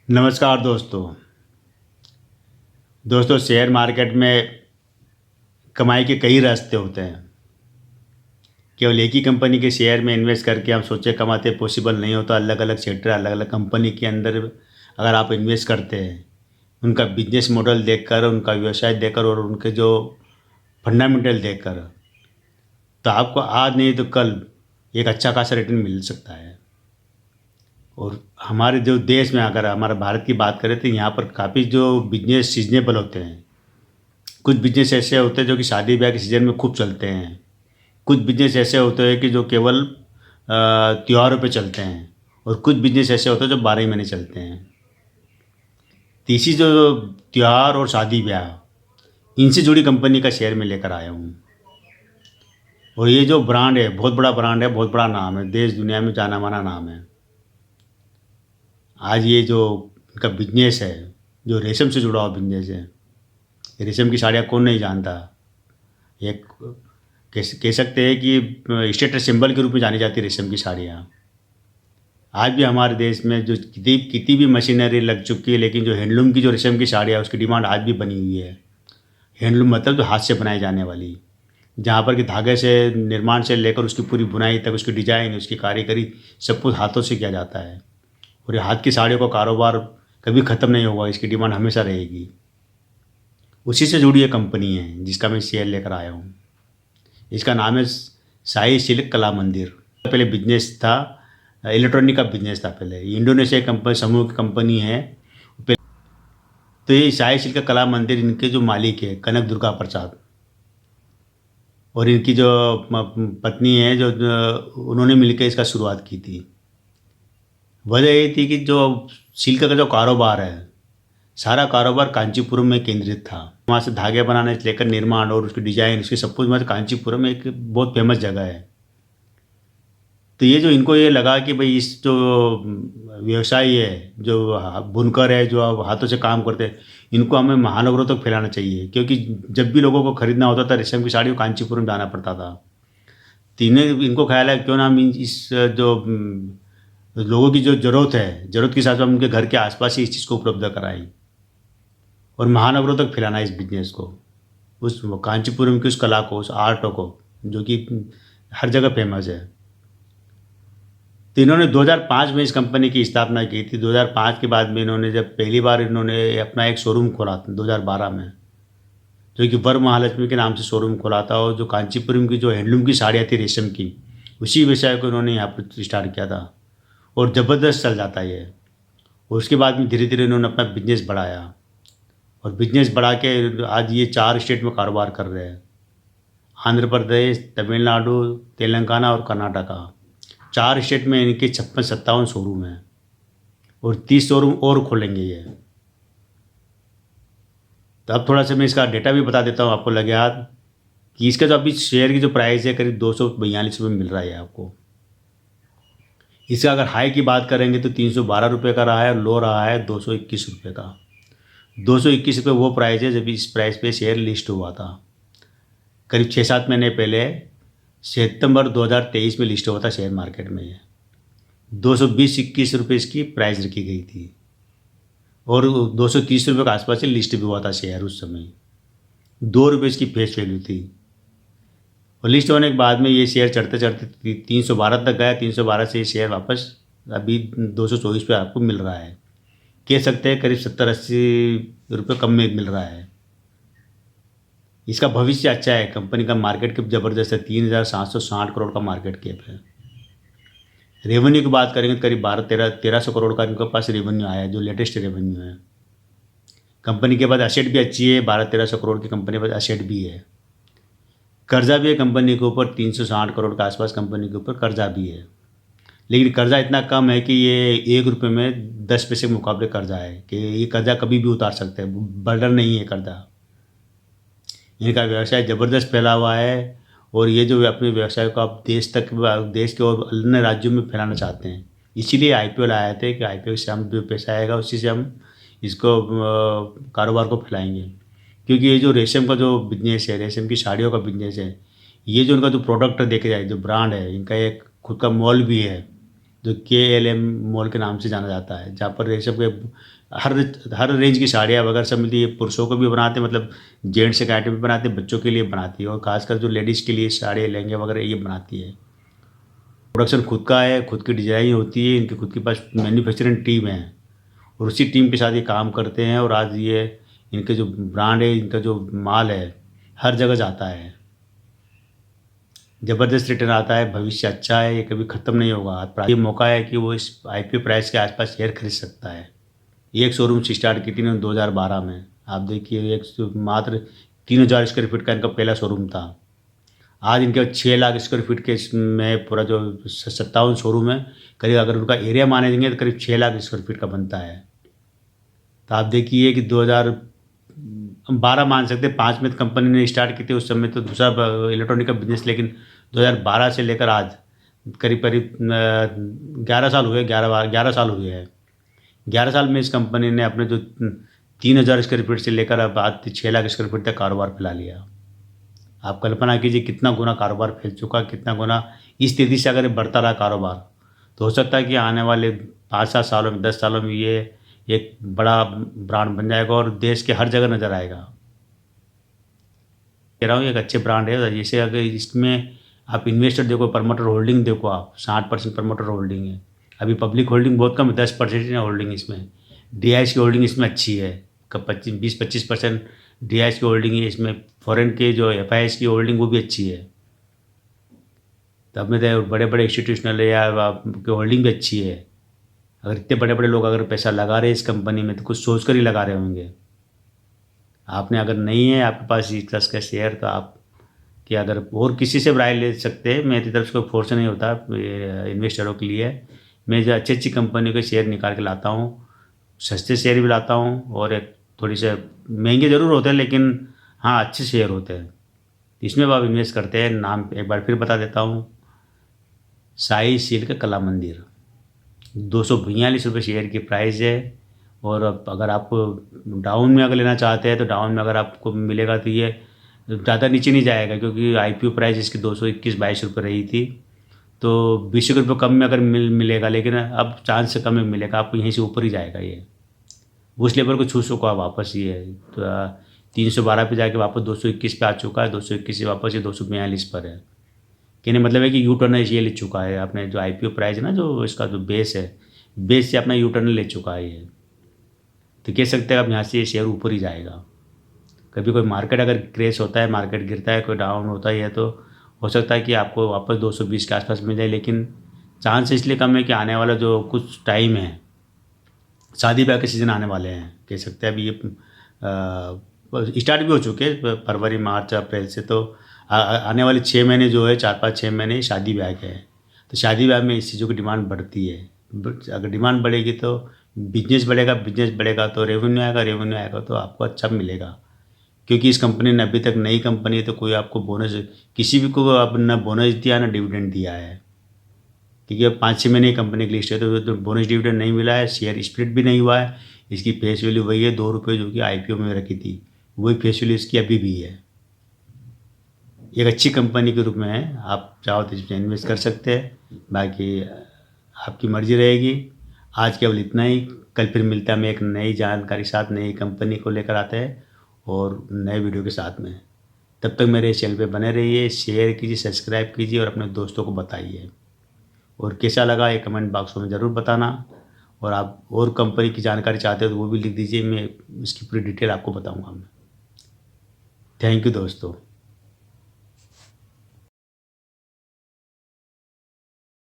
नमस्कार दोस्तों। Share market में कमाई के कई रास्ते होते हैं। केवल एक ही कंपनी के शेयर में इन्वेस्ट करके हम सोचे कमाते पॉसिबल नहीं होता। अलग अलग सेक्टर, अलग अलग कंपनी के अंदर अगर आप इन्वेस्ट करते हैं, उनका बिजनेस मॉडल देखकर, उनका व्यवसाय देखकर और उनके जो फंडामेंटल देखकर, तो आपको आज नहीं तो कल एक अच्छा खासा रिटर्न मिल सकता है। और हमारे जो देश में अगर हमारे भारत की बात करें तो यहाँ पर काफ़ी जो बिजनेस सीजनेबल होते हैं। कुछ बिजनेस ऐसे होते हैं जो कि शादी ब्याह के सीज़न में खूब चलते हैं। कुछ बिजनेस ऐसे होते हैं कि जो केवल त्योहारों पे चलते हैं। और कुछ बिजनेस ऐसे होते हैं जो 12 ही महीने चलते हैं। तीसरी जो त्योहार और शादी ब्याह, इनसे जुड़ी कंपनी का शेयर मैं लेकर आया हूँ। और ये जो ब्रांड है, बहुत बड़ा ब्रांड है, बहुत बड़ा नाम है, देश दुनिया में जाना माना नाम है। आज ये जो इनका बिजनेस है, जो रेशम से जुड़ा हुआ बिजनेस है, रेशम की साड़ियाँ कौन नहीं जानता। एक कह सकते हैं कि स्टेटस सिंबल के रूप में जानी जाती है रेशम की साड़ियाँ। आज भी हमारे देश में जो कितनी भी मशीनरी लग चुकी है, लेकिन जो हैंडलूम की जो रेशम की साड़ियाँ, उसकी डिमांड आज भी बनी हुई है। हैंडलूम मतलब जो हाथ से बनाई जाने वाली, जहाँ पर कि धागे से निर्माण से लेकर उसकी पूरी बुनाई तक, उसकी डिजाइन, उसकी कारीगरी, सब कुछ हाथों से किया जाता है। और ये हाथ की साड़ियों का कारोबार कभी ख़त्म नहीं होगा, इसकी डिमांड हमेशा रहेगी। उसी से जुड़ी एक कंपनी है जिसका मैं शेयर लेकर आया हूँ। इसका नाम है साई सिल्क कला मंदिर। पहले बिजनेस था, इलेक्ट्रॉनिक का बिजनेस था पहले। ये इंडोनेशिया कंपनी, समूह की कंपनी है। तो ये साई सिल्क कला मंदिर, इनके जो मालिक है कनक दुर्गा प्रसाद, और इनकी जो पत्नी है, जो उन्होंने मिलकर इसका शुरुआत की थी। वजह ये थी कि जो सिल्क का जो कारोबार है, सारा कारोबार कांचीपुरम में केंद्रित था। वहाँ से धागे बनाने से लेकर निर्माण और उसकी डिजाइन, उसकी सब कुछ, मतलब कांचीपुरम एक बहुत फेमस जगह है। तो ये जो इनको ये लगा कि भाई इस जो व्यवसाय है, जो बुनकर है, जो अब हाथों से काम करते हैं, इनको हमें महानगरों तक फैलाना चाहिए। क्योंकि जब भी लोगों को खरीदना होता था रेशम की साड़ी, कांचीपुरम जाना पड़ता था। तो इनको ख्याल है क्यों ना हम इस जो लोगों की जो ज़रूरत है, ज़रूरत के हिसाब से हम उनके घर के आसपास ही इस चीज़ को उपलब्ध कराएं और महानगरों तक फैलाना इस बिजनेस को, उस कांचीपुरम की उस कला को, उस आर्ट को, जो कि हर जगह फेमस है। तो इन्होंने 2005 में इस कंपनी की स्थापना की थी। 2005 के बाद में इन्होंने जब पहली बार इन्होंने अपना एक शोरूम खोला था 2012 में, जो कि वर महालक्ष्मी के नाम से शोरूम खोला था। और जो कांचीपुरम की जो हैंडलूम की साड़ियाँ थी रेशम की, उसी व्यवसाय को इन्होंने यहाँ पर स्टार्ट किया था और ज़बरदस्त चल जाता है ये। और उसके बाद में धीरे धीरे इन्होंने अपना बिजनेस बढ़ाया और बिजनेस बढ़ा के आज ये 4 स्टेट में कारोबार कर रहे हैं। आंध्र प्रदेश, तमिलनाडु, तेलंगाना और कर्नाटका, 4 स्टेट में इनके 56-57 शोरूम हैं और 30 शोरूम और खोलेंगे ये। तो अब थोड़ा सा मैं इसका डेटा भी बता देता हूँ आपको लगे याद, कि इसका जो अभी शेयर की जो प्राइस है करीब 242 रुपये मिल रहा है आपको। इसका अगर हाई की बात करेंगे तो 312 रुपये का रहा है, और लो रहा है 221 रुपये का। 221 रुपये वो प्राइस है जब इस प्राइस पे शेयर लिस्ट हुआ था, करीब 6-7 महीने पहले, सितंबर 2023 में लिस्ट हुआ था शेयर मार्केट में। ये 220-21 रुपये इसकी प्राइस रखी गई थी और 230 रुपये के आसपास से लिस्ट भी हुआ था शेयर उस समय। 2 रुपये इसकी फेस वैल्यू थी। और लिस्ट होने के बाद में ये शेयर चढ़ते चढ़ते 312 तक गया। 312 से ये शेयर वापस अभी 224 पे आपको मिल रहा है। कह सकते हैं करीब 70-80 रुपये कम में मिल रहा है। इसका भविष्य अच्छा है। कंपनी का मार्केट कैप ज़बरदस्त है, 3,760 करोड़ का मार्केट कैप है। रेवेन्यू की बात करेंगे तो करीब 1300 करोड़ का इनके पास रेवेन्यू आया है, जो लेटेस्ट रेवेन्यू है। कंपनी के पास असेट भी अच्छी है, 1200-1300 करोड़ की कंपनी के पास असेट भी है। कर्जा भी है कंपनी के ऊपर, 360 करोड़ के आसपास कंपनी के ऊपर कर्जा भी है। लेकिन कर्जा इतना कम है कि ये 1 रुपये में 10 पैसे के मुकाबले कर्जा है, कि ये कर्जा कभी भी उतार सकते हैं, बर्डन नहीं है कर्जा। इनका व्यवसाय ज़बरदस्त फैला हुआ है और ये जो अपने व्यवसाय को आप देश के और अन्य राज्यों में फैलाना चाहते हैं। इसीलिए आईपीओ लाए थे कि आईपीओ से हम जो पैसा आएगा उसी से हम इसको कारोबार को फैलाएंगे। क्योंकि ये जो रेशम का जो बिजनेस है, रेशम की साड़ियों का बिजनेस है, ये जो उनका जो प्रोडक्ट देखे जाए, जो ब्रांड है, इनका एक खुद का मॉल भी है। जो KLM मॉल के नाम से जाना जाता है, जहाँ पर रेशम के हर हर रेंज की साड़ियाँ वगैरह सब मिलती है। पुरुषों को भी बनाते हैं, मतलब जेंट्स के आइटम भी बनाते हैं, बच्चों के लिए बनाती है, और खासकर जो लेडीज़ के लिए साड़ी लहंगे वगैरह ये बनाती है। प्रोडक्शन खुद का है, खुद की डिज़ाइन होती है, इनके खुद के पास मैन्युफैक्चरिंग टीम है, और उसी टीम के साथ ये काम करते हैं। और आज ये इनके जो ब्रांड है, इनका जो माल है, हर जगह जाता है, ज़बरदस्त रिटर्न आता है, भविष्य अच्छा है, ये कभी ख़त्म नहीं होगा। ये मौका है कि वो इस IPO प्राइस के आसपास शेयर खरीद सकता है। एक शोरूम से स्टार्ट की थी इन्होंने 2012 में। आप देखिए, मात्र 3000 स्क्वायर फीट का इनका पहला शोरूम था। आज इनके 6 लाख स्क्वायर फीट के इसमें पूरा जो 57 शोरूम है, करीब अगर उनका एरिया माने देंगे तो करीब 6 लाख स्क्वायर फीट का बनता है। तो आप देखिए कि 2012 मान सकते हैं, 5 में तो कंपनी ने स्टार्ट की थी, उस समय तो दूसरा इलेक्ट्रॉनिक का बिजनेस, लेकिन 2012 से लेकर आज करीब करीब 11 साल हुए, 11 साल हुए हैं। 11 साल में इस कंपनी ने अपने जो 3000 स्क्वायर फीट से लेकर अब आज 6 लाख स्क्वायर फीट तक कारोबार फैला लिया। आप कल्पना कीजिए कितना गुना कारोबार फैल चुका, कितना गुना इस तेज़ी से अगर ये बढ़ता रहा कारोबार, तो हो सकता है कि आने वाले 5-7 सालों में, 10 सालों में ये एक बड़ा ब्रांड बन जाएगा और देश के हर जगह नज़र आएगा। कह रहा हूँ एक अच्छे ब्रांड है। जैसे अगर इसमें आप इन्वेस्टर देखो, प्रमोटर होल्डिंग देखो, आप 60% प्रमोटर होल्डिंग है। अभी पब्लिक होल्डिंग बहुत कम है, 10% है होल्डिंग इसमें। DIS की होल्डिंग इसमें अच्छी है, कब 20-25% DIS की होल्डिंग है इसमें। फॉरेन के जो FIS की होल्डिंग वो भी अच्छी है। तब में तो बड़े बड़े इंस्टीट्यूशनल है या आपकी होल्डिंग भी अच्छी है। अगर इतने बड़े बड़े लोग अगर पैसा लगा रहे हैं इस कंपनी में, तो कुछ सोच कर ही लगा रहे होंगे। आपने अगर नहीं है आपके पास इस ट्रस्ट का शेयर, तो आप कि अगर और किसी से राय ले सकते हैं, मेरी तरफ से कोई फोर्स नहीं होता इन्वेस्टरों के लिए। मैं जो अच्छी अच्छी कंपनी के शेयर निकाल के लाता हूँ, सस्ते शेयर भी लाता हूँ, और एक थोड़ी से महंगे ज़रूर होते हैं, लेकिन हाँ अच्छे शेयर होते हैं। इसमें अब आप इन्वेस्ट करते हैं। नाम एक बार फिर बता देता हूँ, साई सिल्क कला मंदिर, 242 रुपये शेयर की प्राइस है। और अब अगर आप डाउन में अगर लेना चाहते हैं, तो डाउन में अगर आपको मिलेगा तो ये ज़्यादा नीचे नहीं जाएगा, क्योंकि IPO प्राइस इसकी 221-22 रुपये रही थी। तो 20 रुपये कम में अगर मिलेगा, लेकिन अब चांस से कम में मिलेगा, आपको यहीं से ऊपर ही जाएगा ये। उस लेवल को छू चुका वापस ये, तो 312 पे जाके वापस 221 पे आ चुका है। 221 से वापस ये 242 पर है। कहने मतलब है कि यू टर्न ये ले चुका है। आपने जो IPO प्राइस है ना, जो इसका जो बेस है, बेस से अपना यू टर्न ले चुका है ये। तो कह सकते हैं अब यहाँ से ये शेयर ऊपर ही जाएगा। कभी कोई मार्केट अगर क्रेश होता है, मार्केट गिरता है, कोई डाउन होता है, तो हो सकता है कि आपको वापस 220 के आसपास मिल जाए। लेकिन चांस इसलिए कम है कि आने वाला जो कुछ टाइम है, शादी ब्याह के सीज़न आने वाले हैं, कह सकते हैं। अभी ये स्टार्ट भी हो चुके हैं फरवरी, मार्च, अप्रैल से। तो आने वाले 6 महीने जो है, 4-5-6 महीने शादी ब्याह के हैं। तो शादी ब्याह में इस चीज़ों की डिमांड बढ़ती है। अगर डिमांड बढ़ेगी तो बिजनेस बढ़ेगा, बिजनेस बढ़ेगा तो रेवेन्यू आएगा, रेवेन्यू आएगा तो आपको अच्छा मिलेगा। क्योंकि इस कंपनी ने अभी तक, नई कंपनी है तो कोई आपको बोनस, किसी भी को अब ना बोनस दिया ना डिविडेंड दिया है। क्योंकि अब 5-6 महीने कंपनी की लिस्ट है, तो बोनस डिविडेंड नहीं मिला है, शेयर स्प्लिट भी नहीं हुआ है। इसकी फेस वैल्यू वही है, 2 रुपये, जो कि IPO में रखी थी, वही फेस वैल्यू इसकी अभी भी है। एक अच्छी कंपनी के रूप में है, आप चाहो तो इसमें इन्वेस्ट कर सकते हैं। बाकी आपकी मर्जी रहेगी। आज केवल इतना ही। कल फिर मिलता है, मैं एक नई जानकारी साथ, नई कंपनी को लेकर आते हैं और नए वीडियो के साथ में। तब तक मेरे चैनल पे बने रहिए, शेयर कीजिए, सब्सक्राइब कीजिए, और अपने दोस्तों को बताइए। और कैसा लगा ये कमेंट बॉक्स में ज़रूर बताना। और आप और कंपनी की जानकारी चाहते हो तो वो भी लिख दीजिए, मैं इसकी पूरी डिटेल आपको बताऊँगा मैं। थैंक यू दोस्तों।